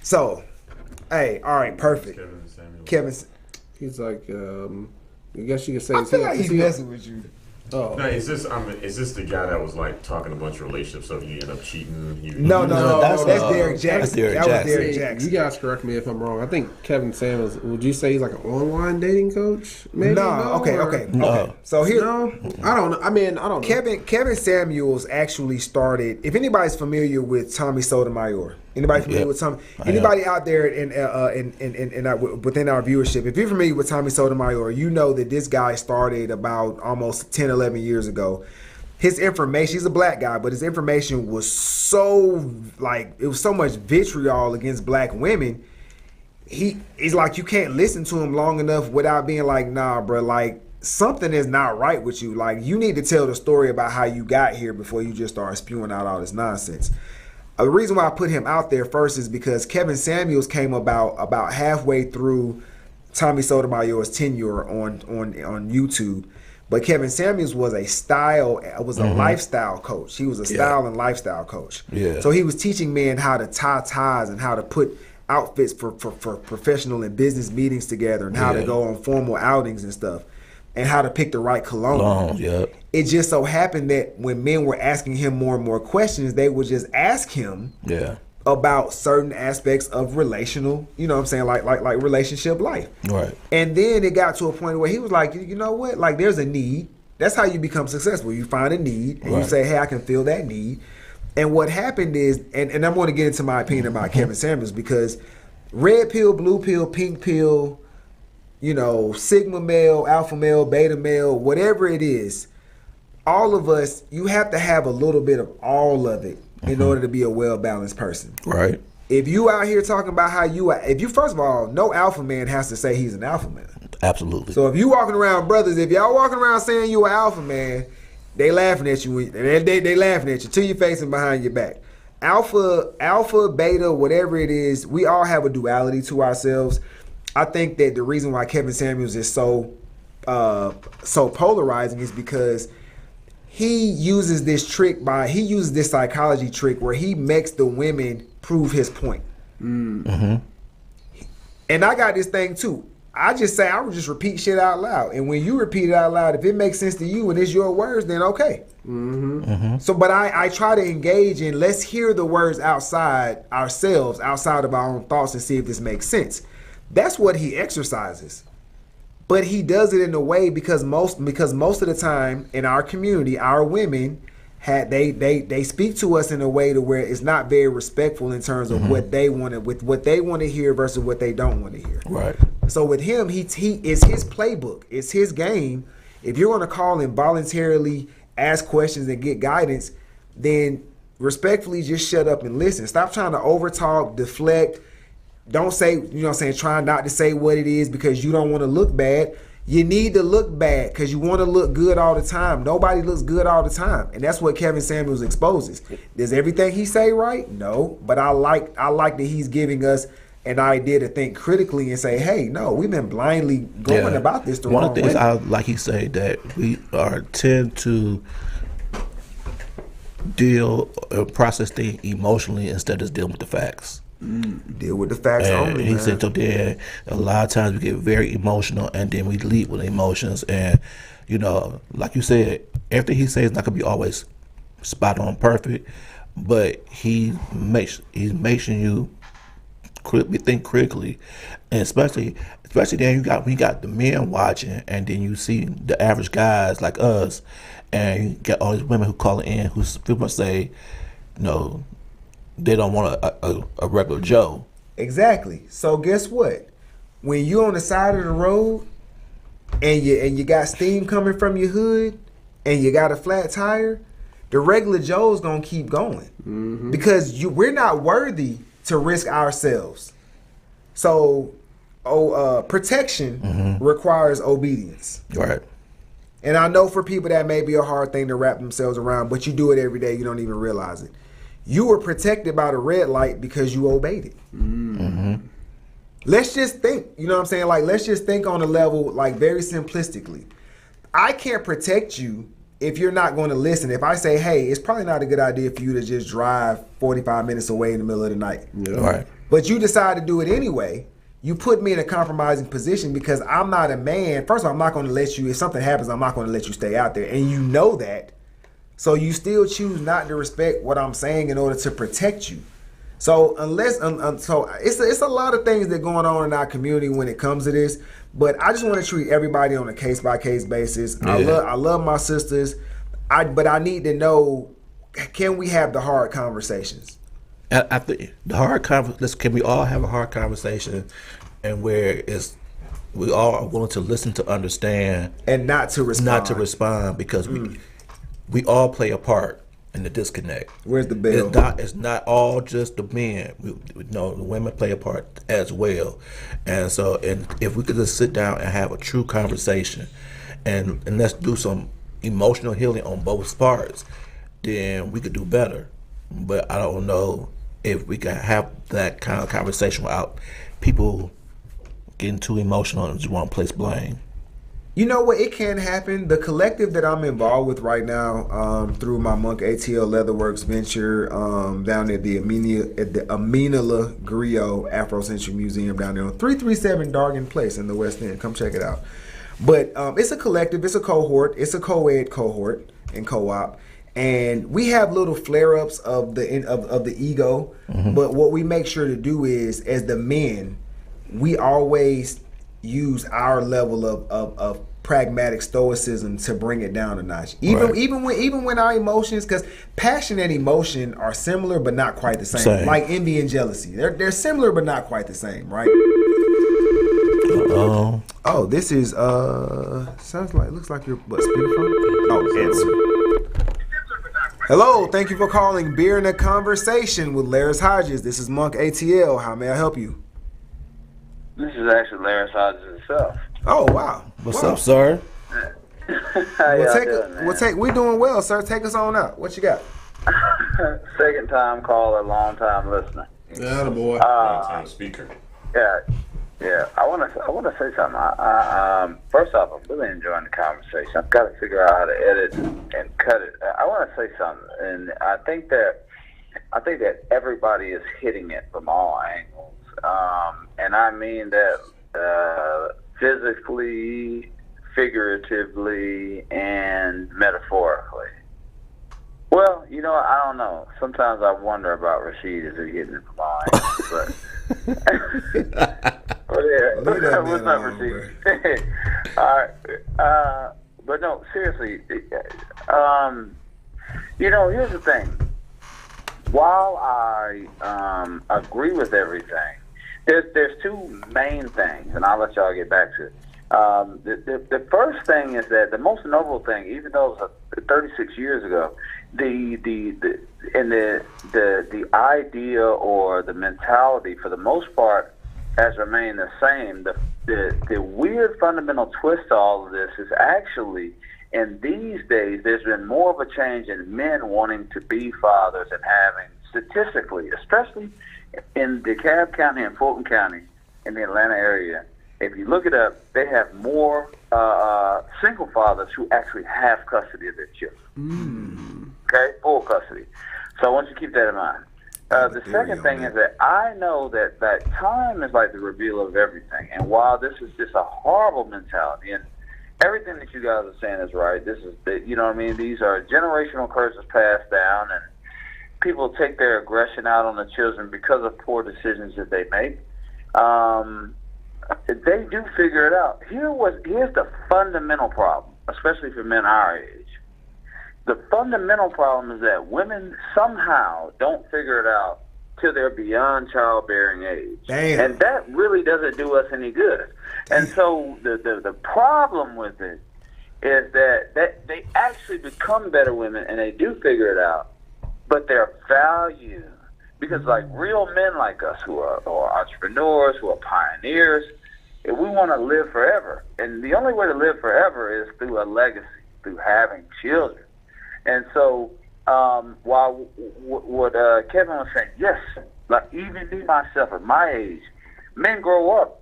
So, hey, all right, perfect. Kevin Samuel. Kevin, He's like, I guess you could say. I feel like he's messing with you. Oh, No, is this the guy that was like talking a bunch of relationships, so you end up cheating? No, that's that's Derek Jackson. that's Derek That was Jackson. Derek you Jackson. guys correct me if I'm wrong. I think Kevin Samuels. Would you say he's like an online dating coach? Maybe. Okay. No. So here, No, I don't know. I mean, I don't know. Kevin Samuels actually started. If anybody's familiar with Tommy Sotomayor, anybody familiar with Tommy? Anybody out there in within our viewership, if you're familiar with Tommy Sotomayor, you know that this guy started about almost 10, 11 years ago. His information, he's a black guy, but his information was so it was so much vitriol against black women. He's like, you can't listen to him long enough without being like, nah, bro, like something is not right with you. Like you need to tell the story about how you got here before you just start spewing out all this nonsense. The reason why I put him out there first is because Kevin Samuels came about halfway through Tommy Sotomayor's tenure on YouTube. But Kevin Samuels was a lifestyle coach. He was a style and lifestyle coach. Yeah. So he was teaching men how to tie ties and how to put outfits for professional and business meetings together and how to go on formal outings and stuff and how to pick the right cologne. It just so happened that when men were asking him more and more questions, they would just ask him about certain aspects of relational, you know what I'm saying, like relationship life. Right. And then it got to a point where he was like, you know what? Like there's a need. That's how you become successful. You find a need and you say, hey, I can fill that need. And what happened is, and I'm going to get into my opinion about Kevin Samuels because red pill, blue pill, pink pill, you know, sigma male, alpha male, beta male, whatever it is, all of us, you have to have a little bit of all of it in order to be a well-balanced person. Right. If you out here talking about how you are, first of all, no alpha man has to say he's an alpha man. Absolutely. So if you walking around, brothers, if y'all walking around saying you an alpha man, they laughing at you. They laughing at you to your face and behind your back. Alpha, beta, whatever it is, we all have a duality to ourselves. I think that the reason why Kevin Samuels is so polarizing is because he uses this psychology trick where he makes the women prove his point. And I got this thing too. I would just repeat shit out loud. And when you repeat it out loud, if it makes sense to you and it's your words, then okay. So, but I try to engage in, let's hear the words outside ourselves, outside of our own thoughts and see if this makes sense. That's what he exercises. But he does it in a way because most of the time in our community, our women they speak to us in a way to where it's not very respectful in terms of what they want to hear versus what they don't want to hear. Right. So with him, he is his playbook. It's his game. If you're going to call and voluntarily ask questions and get guidance, then respectfully just shut up and listen. Stop trying to overtalk, deflect. Don't say, you know what I'm saying, try not to say what it is because you don't want to look bad. You need to look bad because you want to look good all the time. Nobody looks good all the time. And that's what Kevin Samuels exposes. Does everything he say right? No. But I like that he's giving us an idea to think critically and say, hey, no, we've been blindly going about this the wrong way. One of the things I like he said that we tend to process things emotionally instead of dealing with the facts. Deal with the facts only. He man. said so. Then a lot of times we get very emotional, and then we lead with emotions, and you know, like you said, everything he says is not gonna be always spot on perfect, but he's making you think critically, and especially then you got the men watching, and then you see the average guys like us, and you get all these women who call in who people say, you know, they don't want a regular Joe. Exactly. So guess what? When you on the side of the road and you got steam coming from your hood and you got a flat tire, the regular Joe's gonna keep going because we're not worthy to risk ourselves. So, protection requires obedience. Right. And I know for people that may be a hard thing to wrap themselves around, but you do it every day. You don't even realize it. You were protected by the red light because you obeyed it. Let's just think, you know what I'm saying? Like, let's just think on a level, like, very simplistically. I can't protect you if you're not going to listen. If I say, hey, it's probably not a good idea for you to just drive 45 minutes away in the middle of the night. Yeah. Right. But you decide to do it anyway. You put me in a compromising position because I'm not a man. First of all, I'm not going to let you, if something happens, I'm not going to let you stay out there. And you know that. So you still choose not to respect what I'm saying in order to protect you. So so it's a lot of things that going on in our community when it comes to this. But I just want to treat everybody on a case by case basis. Yeah. I love my sisters, but I need to know, can we have the hard conversations? I think the hard conversation. Can we all have a hard conversation, and where we all are willing to listen to understand and not to respond, because we all play a part in the disconnect. Where's the bell? It's not all just the men. The women play a part as well. And so, and if we could just sit down and have a true conversation, and let's do some emotional healing on both parts, then we could do better. But I don't know if we can have that kind of conversation without people getting too emotional and just want to place blame. You know what? It can happen. The collective that I'm involved with right now, through my Monk ATL Leatherworks venture, down at the Aminala Griot Afrocentric Museum down there on 337 Dargan Place in the West End. Come check it out. But it's a collective. It's a cohort. It's a co-ed cohort and co-op. And we have little flare-ups of the ego. But what we make sure to do is, as the men, we always use our level of pragmatic stoicism to bring it down a notch. Even when our emotions, because passion and emotion are similar but not quite the same. Like envy and jealousy, they're similar but not quite the same, right? Oh, this is looks like your speakerphone. Oh, answer. Hello, thank you for calling Beer in a Conversation with Laris Hodges. This is Monk ATL. How may I help you? This is actually Laris Hodges himself. Oh, wow. What's up, sir? We're doing well, sir. Take us on out. What you got? Second time caller, long time listener. Yeah, the boy. Long time speaker. Yeah. I want to say something. First off, I'm really enjoying the conversation. I've got to figure out how to edit and cut it. I want to say something, and I think that everybody is hitting it from all angles. And I mean that physically, figuratively, and metaphorically. Well, I don't know. Sometimes I wonder about Rashid as he's hitting it from all angles, what's up, Rashid? All right. But no, seriously, here's the thing. While I agree with everything, there's two main things, and I'll let y'all get back to it. The first thing is that the most noble thing, even though it was 36 years ago, the idea or the mentality for the most part has remained the same. The weird fundamental twist to all of this is actually, in these days, there's been more of a change in men wanting to be fathers and having, statistically, especially in DeKalb County and Fulton County in the Atlanta area, if you look it up, they have more single fathers who actually have custody of their children. Okay, full custody. So I want you to keep that in mind. The second thing is that I know that time is like the reveal of everything. And while this is just a horrible mentality, everything that you guys are saying is right. This is, you know what I mean? These are generational curses passed down, and people take their aggression out on the children because of poor decisions that they make. They do figure it out. Here's the fundamental problem, especially for men our age. The fundamental problem is that women somehow don't figure it out till they're beyond childbearing age. Damn. And that really doesn't do us any good. And so the problem with it is that they actually become better women and they do figure it out, but their value, because like real men like us who are entrepreneurs, who are pioneers, if we want to live forever, and the only way to live forever is through a legacy, through having children. And so, while what Kevin was saying, yes, like even me myself at my age, men grow up,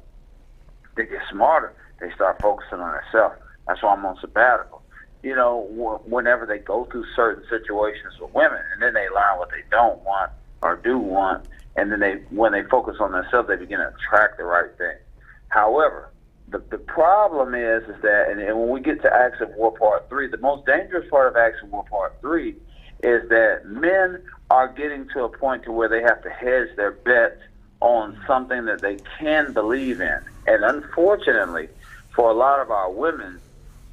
they get smarter, they start focusing on themselves. That's why I'm on sabbatical. You know, whenever they go through certain situations with women, and then they learn what they don't want or do want, and then when they focus on themselves, they begin to attract the right thing. However, the problem is that, and when we get to Acts of War Part 3, the most dangerous part of Acts of War Part 3 is that men are getting to a point to where they have to hedge their bets on something that they can believe in. And unfortunately, for a lot of our women,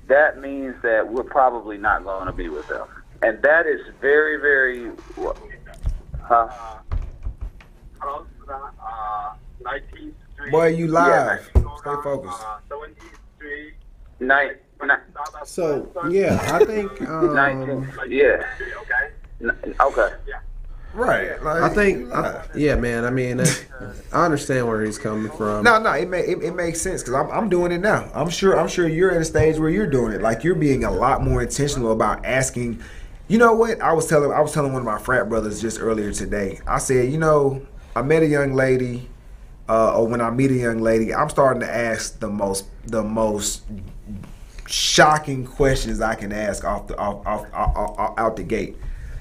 that means that we're probably not going to be with them. And that is very, very... Boy, you live. Stay focused. So, yeah, I think... yeah. Okay. Right. Like, I think... yeah, man, I mean, I understand where he's coming from. No, it makes sense because I'm doing it now. I'm sure you're at a stage where you're doing it. Like, you're being a lot more intentional about asking. You know what? I was telling one of my frat brothers just earlier today. I said, you know, I met a young lady, or when I meet a young lady, I'm starting to ask the most shocking questions I can ask out the gate.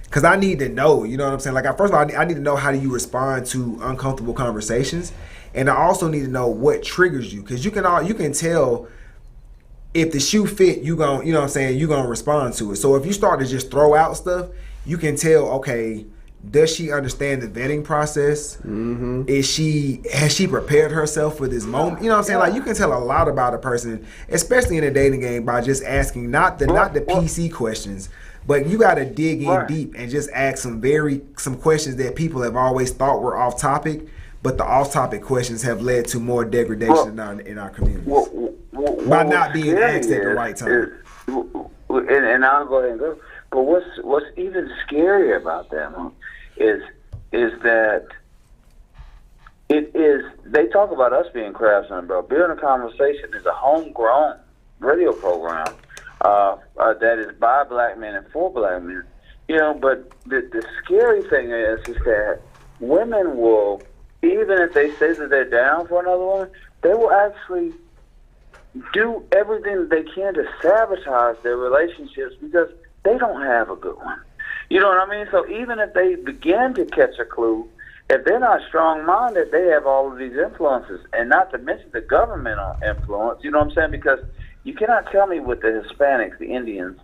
Because I need to know, you know what I'm saying? Like, first of all, I need to know how do you respond to uncomfortable conversations, and I also need to know what triggers you. Because you can tell if the shoe fit, you know what I'm saying, you're gonna respond to it. So if you start to just throw out stuff, you can tell, okay, does she understand the vetting process? Mm-hmm. Has she prepared herself for this moment? You know what I'm saying? Like, you can tell a lot about a person, especially in a dating game, by just asking not the PC questions. But you got to dig in deep and just ask some questions that people have always thought were off topic, but the off topic questions have led to more degradation in our communities by not being asked at the right time. And I'll go ahead and go. But what's even scarier about them is that they talk about us being craftsmen, bro. Building a Conversation is a homegrown radio program. That is by black men and for black men, you know. But the scary thing is that women will, even if they say that they're down for another woman, they will actually do everything that they can to sabotage their relationships because they don't have a good one. You know what I mean? So even if they begin to catch a clue, if they're not strong-minded, they have all of these influences, and not to mention the governmental influence. You know what I'm saying? Because you cannot tell me with the Hispanics, the Indians,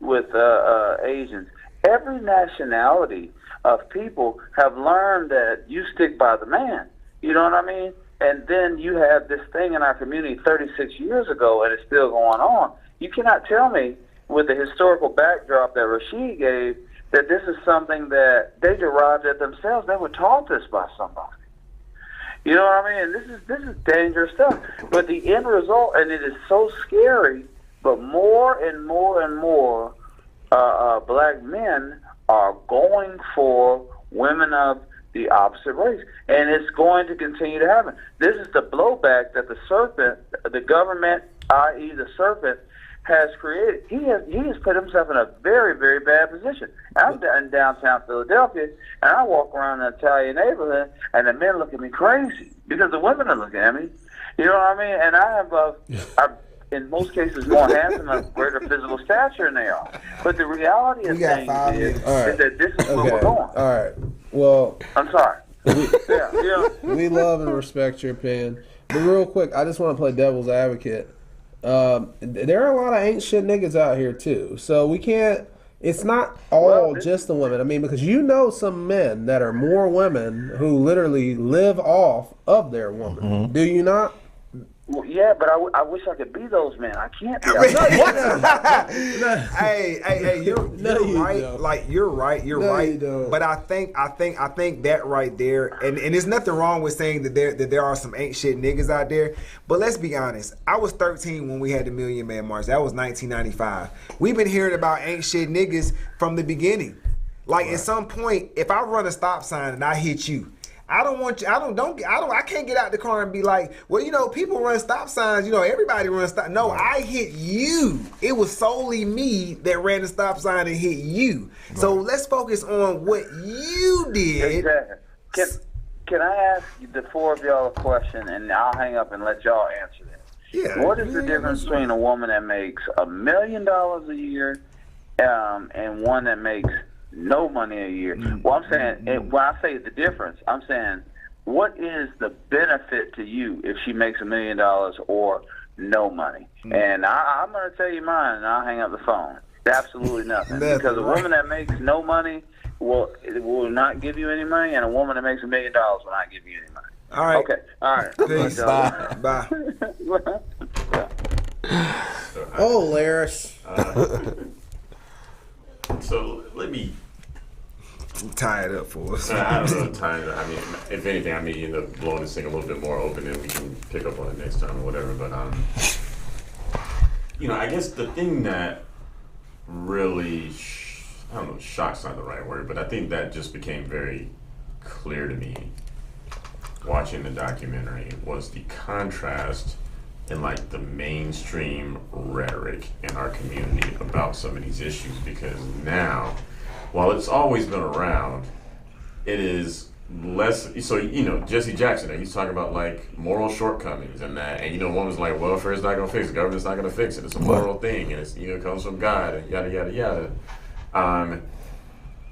with Asians. Every nationality of people have learned that you stick by the man. You know what I mean? And then you have this thing in our community 36 years ago, and it's still going on. You cannot tell me with the historical backdrop that Rashid gave that this is something that they derived at themselves. They were taught this by somebody. You know what I mean? This is dangerous stuff. But the end result, and it is so scary, but more and more and more black men are going for women of the opposite race. And it's going to continue to happen. This is the blowback that the serpent, the government, i.e. the serpent, has created. He has put himself in a very, very bad position. I'm in downtown Philadelphia, and I walk around the Italian neighborhood, and the men look at me crazy because the women are looking at me. You know what I mean? And I have, I'm, in most cases, more handsome and greater physical stature than they are. But the reality of things is that this is where we're going. All right. Well, I'm sorry. We love and respect your opinion. But real quick, I just want to play devil's advocate. there are a lot of ain't shit niggas out here too. So we can't. It's not all just the women. I mean, because you know some men that are more women who literally live off of their woman. Mm-hmm. Do you not? Well, yeah, but I wish I could be those men. I can't be. Hey, you're right. Don't. Like you're right. You're right. But I think that right there, and there's nothing wrong with saying that there are some ain't shit niggas out there. But let's be honest. I was 13 when we had the Million Man March. That was 1995. We've been hearing about ain't shit niggas from the beginning. Like at some point, if I run a stop sign and I hit you, I can't get out the car and be like, well, you know, people run stop signs, you know, everybody runs stop. No, I hit you. It was solely me that ran the stop sign and hit you. Right. So let's focus on what you did. Exactly. Can I ask the four of y'all a question, and I'll hang up and let y'all answer this? Yeah. What is the difference between a woman that makes $1 million a year and one that makes no money a year? Well, I'm saying, when I say the difference, I'm saying, what is the benefit to you if she makes $1 million or no money? And I'm going to tell you mine, and I'll hang up the phone. Absolutely nothing. Because a woman that makes no money will not give you any money, and a woman that makes $1 million will not give you any money. All right. Okay. All right. Peace. Bye. Oh, Laris. So let me tie it up for us. I don't know, tie it up. I mean, if anything, I may end up blowing this thing a little bit more open, and we can pick up on it next time or whatever. But you know, I guess the thing that really, I don't know, shock's not the right word, but I think that just became very clear to me watching the documentary was the contrast in like the mainstream rhetoric in our community about some of these issues. Because now, while it's always been around, it is less. So, you know, Jesse Jackson, he's talking about like moral shortcomings and that, and you know, one was like, welfare is not going to fix it, government's not going to fix it, it's a moral thing, and it's, you know, it comes from God, and yada yada yada.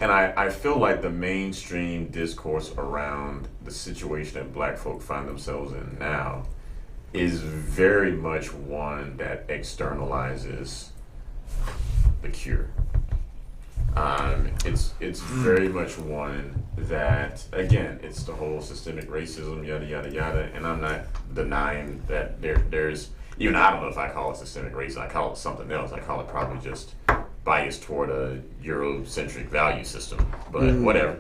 And I feel like the mainstream discourse around the situation that black folk find themselves in now is very much one that externalizes the cure. It's very much one that, again, it's the whole systemic racism, yada yada yada. And I'm not denying that there's even, I don't know if I call it systemic racism. I call it something else. I call it probably just bias toward a Eurocentric value system. But whatever.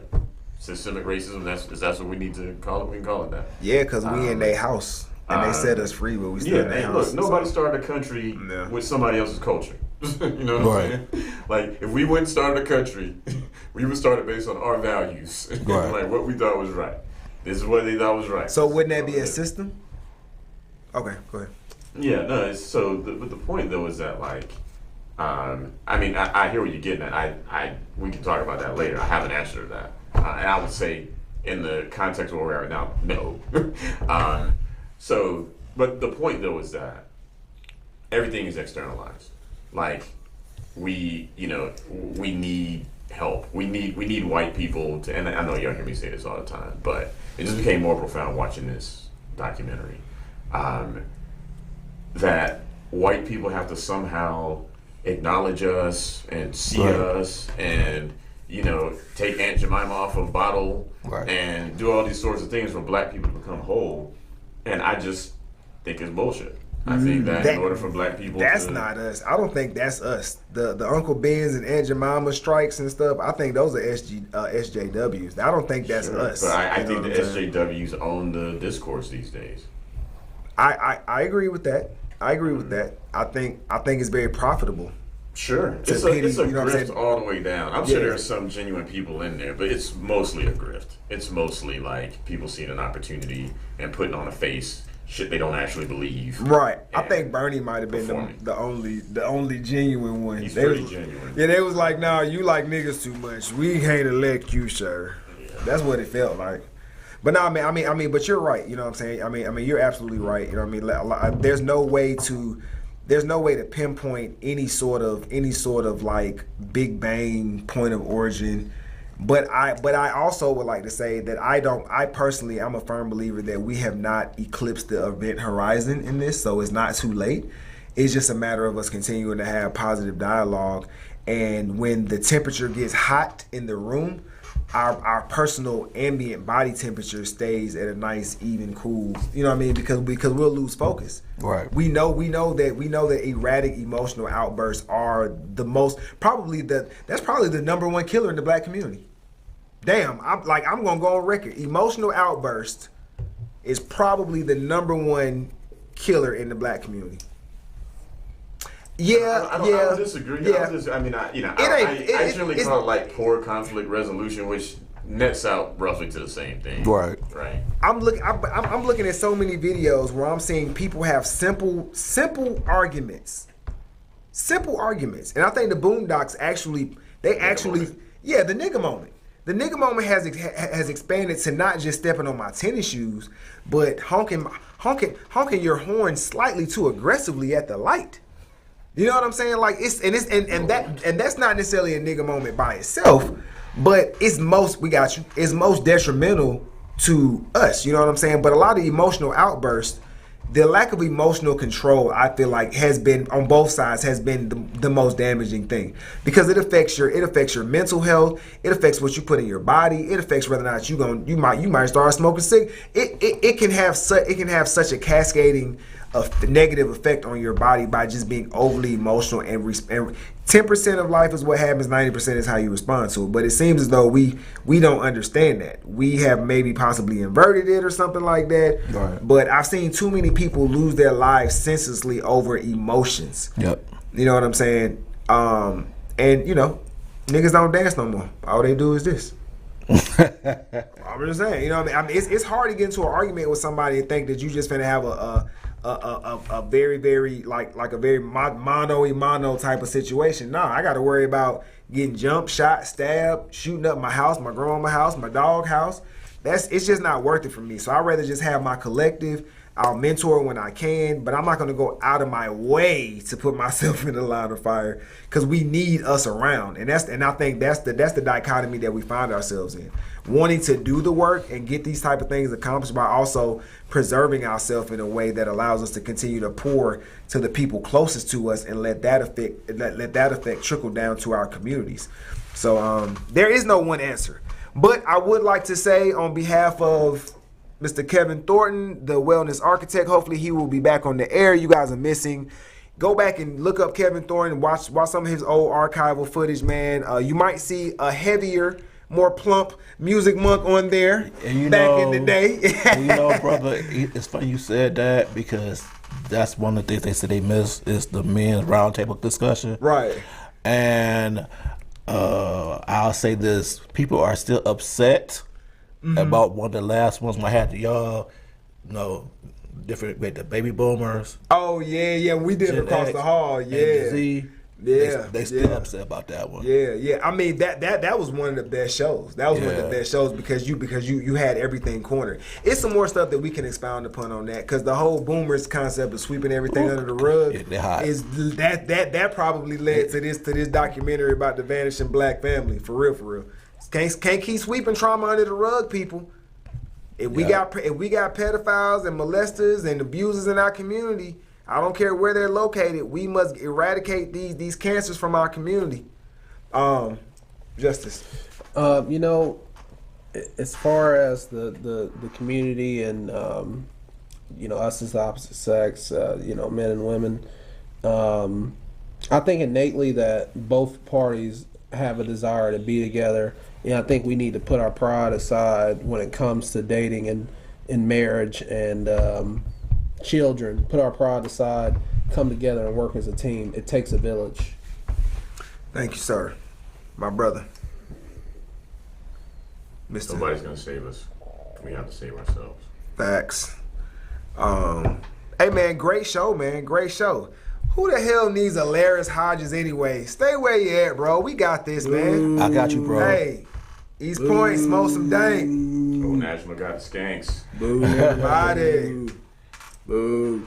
Systemic racism, if that's what we need to call it, we can call it that. Yeah, because we in their house. And they set us free, but we still in their house. Look, nobody started a country with somebody else's culture. You know what I'm saying? Like, if we went and started a country, we would start it based on our values. Like, what we thought was right. This is what they thought was right. So wouldn't that be a system? Okay, go ahead. Yeah, no, but the point, though, is that, like, I mean, I hear what you're getting at. We can talk about that later. I have an answer to that. And I would say, in the context of where we are now, no. So, but the point, though, is that everything is externalized. Like, we need help. We need white people to, and I know y'all hear me say this all the time, but it just became more profound watching this documentary. That white people have to somehow acknowledge us and see us and, you know, take Aunt Jemima off a bottle and do all these sorts of things for black people to become whole. And I just think it's bullshit. I think that in order for black people that's not us. I don't think that's us. The Uncle Ben's and Aunt Jemima strikes and stuff, I think those are SJWs. I don't think that's us. But I think the SJWs own the discourse these days. I agree with that. I agree with that. I think it's very profitable. Sure. It's a grift all the way down. I'm sure there are some genuine people in there, but it's mostly a grift. It's mostly like people seeing an opportunity and putting on a face shit they don't actually believe. Right. I think Bernie might have been the only genuine one. He's pretty genuine. Yeah, they was like, nah, you like niggas too much. We can't elect you, sir. Yeah. That's what it felt like. But no, I mean, but you're right. You know what I'm saying? I mean, you're absolutely right. You know what I mean? There's no way to pinpoint any sort of like Big Bang point of origin. But I also would like to say that I personally I'm a firm believer that we have not eclipsed the event horizon in this, so it's not too late. It's just a matter of us continuing to have positive dialogue. And when the temperature gets hot in the room, our personal ambient body temperature stays at a nice, even, cool. You know what I mean? Because we'll lose focus. Right. We know that erratic emotional outbursts are the most that's probably the number one killer in the black community. Damn, I'm gonna go on record. Emotional outburst is probably the number one killer in the black community. I don't disagree. Yeah. I generally call it like poor conflict resolution, which nets out roughly to the same thing. Right. I'm looking at so many videos where I'm seeing people have simple arguments, and I think the Boondocks the nigga moment. The nigga moment has expanded to not just stepping on my tennis shoes, but honking your horn slightly too aggressively at the light. You know what I'm saying? Like that's not necessarily a nigga moment by itself, but it's most detrimental to us. You know what I'm saying? But a lot of emotional outbursts, the lack of emotional control, I feel like has been on both sides has been the most damaging thing, because it affects your mental health, it affects what you put in your body, it affects whether or not you might start smoking cigarettes. It can have such a cascading negative effect on your body by just being overly emotional, and 10% of life is what happens, 90% is how you respond to it. But it seems as though we don't understand that. We have maybe possibly inverted it or something like that. Right. But I've seen too many people lose their lives senselessly over emotions. Yep. You know what I'm saying? And niggas don't dance no more. All they do is this. I'm just saying, you know what I mean? It's hard to get into an argument with somebody and think that you just finna have a very, very like a very mano type of situation. No, I got to worry about getting jumped, shot, stabbed, shooting up my house, my grandma house, my dog house. It's just not worth it for me. So I'd rather just have my collective. I'll mentor when I can, but I'm not going to go out of my way to put myself in the line of fire, because we need us around. And I think that's the dichotomy that we find ourselves in. Wanting to do the work and get these type of things accomplished, by also preserving ourselves in a way that allows us to continue to pour to the people closest to us, and let that effect trickle down to our communities. So there is no one answer. But I would like to say, on behalf of Mr. Kevin Thornton, the wellness architect, hopefully he will be back on the air. You guys are missing. Go back and look up Kevin Thornton and watch some of his old archival footage, man. You might see a heavier, more plump Music Monk on there in the day. Brother, it's funny you said that, because that's one of the things they said they miss is the men's roundtable discussion. Right. And I'll say this: people are still upset about one of the last ones when I had the the baby boomers. Oh yeah, we did Gen across X the hall. Yeah, Z. Yeah, they still upset about that one. Yeah. I mean that was one of the best shows. That was one of the best shows because you had everything cornered. It's some more stuff that we can expound upon on that, because the whole boomers concept of sweeping everything under the rug is that probably led to this documentary about the vanishing black family. For real. Can't keep sweeping trauma under the rug, people. If we got pedophiles and molesters and abusers in our community, I don't care where they're located, we must eradicate these cancers from our community. Justice. As far as the community and us as the opposite sex, men and women, I think innately that both parties have a desire to be together. I think we need to put our pride aside when it comes to dating and marriage and children. Put our pride aside, come together and work as a team. It takes a village. Thank you, sir. My brother. Mr. Nobody's going to save us. We have to save ourselves. Facts. Hey, man, great show, man. Great show. Who the hell needs Alaris Hodges anyway? Stay where you at, bro. We got this, man. I got you, bro. Hey, East Point, smoke some dank. Old National got the skanks. Boo. Everybody. Boo.